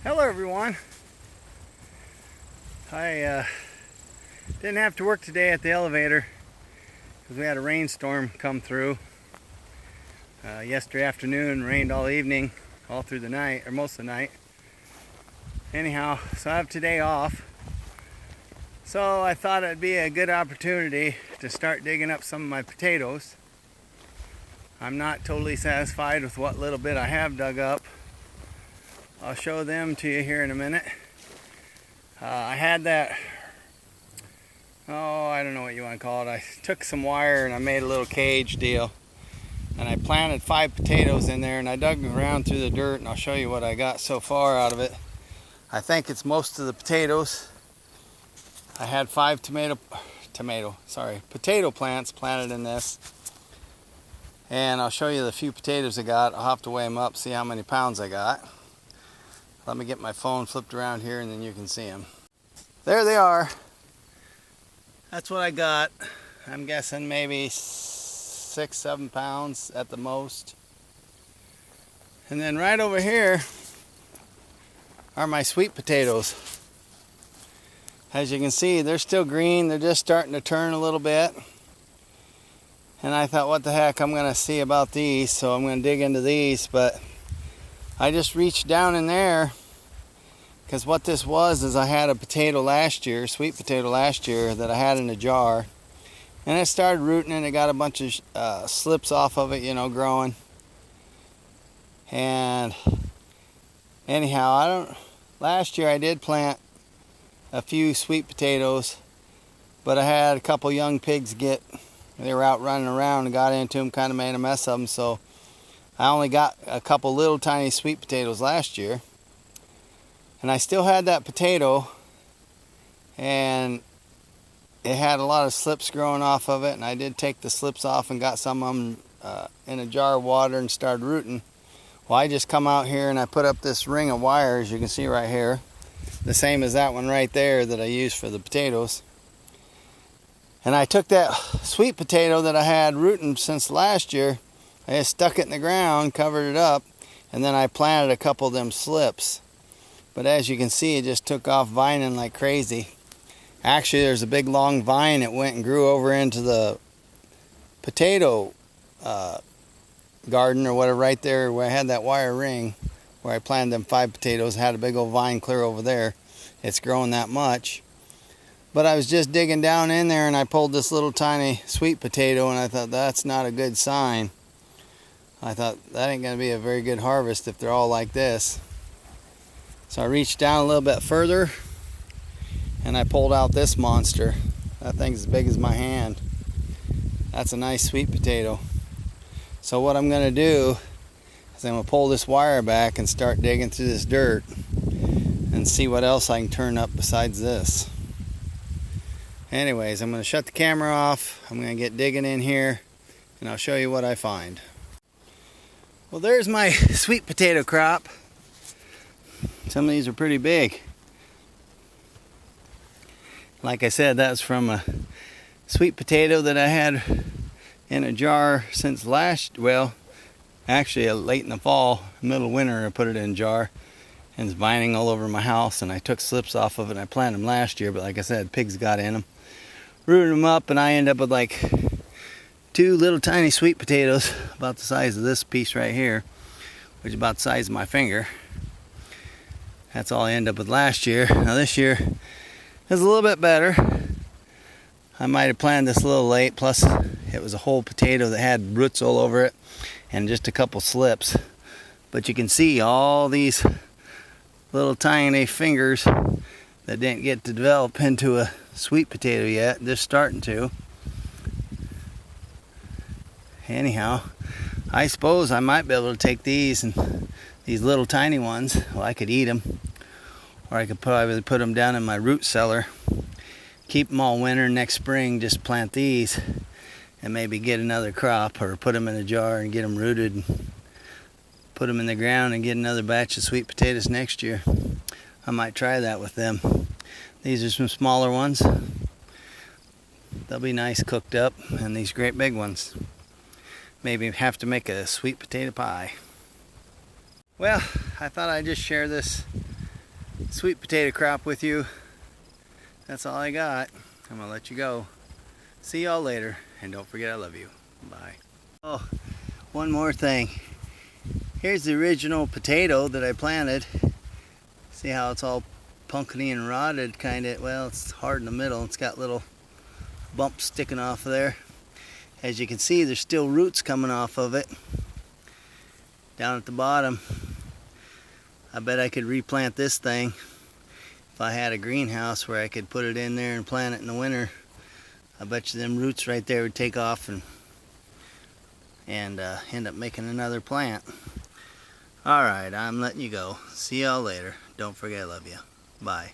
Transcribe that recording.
Hello everyone. I didn't have to work today at the elevator because we had a rainstorm come through. Yesterday afternoon, rained all evening, all through the night, or most of the night. Anyhow, so I have today off. So I thought it'd be a good opportunity to start digging up some of my potatoes. I'm not totally satisfied with what little bit I have dug up. I'll show them to you here in a minute. I had that, I don't know what you want to call it. I took some wire and I made a little cage deal. And I planted 5 potatoes in there and I dug around through the dirt and I'll show you what I got so far out of it. I think it's most of the potatoes. I had 5 potato plants planted in this. And I'll show you the few potatoes I got. I'll have to weigh them up, see how many pounds I got. Let me get my phone flipped around here and then you can see them. There they are. That's what I got. I'm guessing maybe 6-7 pounds at the most. And then right over here are my sweet potatoes. As you can see, they're still green. They're just starting to turn a little bit. And I thought, what the heck, I'm going to see about these. So I'm going to dig into these. But I just reached down in there because what this was is I had a potato last year, sweet potato last year, that I had in a jar. And it started rooting and it got a bunch of slips off of it, growing. And anyhow, last year I did plant a few sweet potatoes, but I had a couple young pigs they were out running around and got into them, kind of made a mess of them. So I only got a couple little tiny sweet potatoes last year. And I still had that potato and it had a lot of slips growing off of it, and I did take the slips off and got some of them in a jar of water and started rooting. Well, I just come out here and I put up this ring of wire, as you can see right here, the same as that one right there that I used for the potatoes. And I took that sweet potato that I had rooting since last year, I just stuck it in the ground, covered it up, and then I planted a couple of them slips. But as you can see, it just took off vining like crazy. Actually, there's a big long vine that went and grew over into the potato garden or whatever right there where I had that wire ring where I planted them 5 potatoes. Had a big old vine clear over there. It's growing that much. But I was just digging down in there and I pulled this little tiny sweet potato and I thought that's not a good sign. I thought that ain't going to be a very good harvest if they're all like this. So I reached down a little bit further and I pulled out this monster. That thing's as big as my hand. That's a nice sweet potato. So what I'm going to do is I'm going to pull this wire back and start digging through this dirt and see what else I can turn up besides this. Anyways, I'm going to shut the camera off. I'm going to get digging in here and I'll show you what I find. Well, there's my sweet potato crop. Some of these are pretty big. Like I said, that's from a sweet potato that I had in a jar since actually late in the fall, middle of winter, I put it in a jar. And it's vining all over my house, and I took slips off of it and I planted them last year, but like I said, pigs got in them. Rooted them up, and I end up with like 2 little tiny sweet potatoes about the size of this piece right here, which is about the size of my finger. That's all I end up with last year. Now this year is a little bit better. I might have planted this a little late, plus it was a whole potato that had roots all over it and just a couple slips. But you can see all these little tiny fingers that didn't get to develop into a sweet potato yet, just starting to. Anyhow, I suppose I might be able to take these and these little tiny ones, well, I could eat them, or I could probably put them down in my root cellar, keep them all winter, next spring just plant these and maybe get another crop, or put them in a jar and get them rooted and put them in the ground and get another batch of sweet potatoes next year. I might try that with them. These are some smaller ones. They'll be nice cooked up, and these great big ones. Maybe have to make a sweet potato pie. Well, I thought I'd just share this sweet potato crop with you. That's all I got. I'm gonna let you go. See y'all later, and don't forget I love you. Bye. Oh, one more thing. Here's the original potato that I planted. See how it's all pumpkiny and rotted, kind of. Well, it's hard in the middle. It's got little bumps sticking off of there. As you can see, there's still roots coming off of it down at the bottom. I bet I could replant this thing if I had a greenhouse where I could put it in there and plant it in the winter. I bet you them roots right there would take off and end up making another plant. Alright, I'm letting you go. See y'all later. Don't forget I love you. Bye.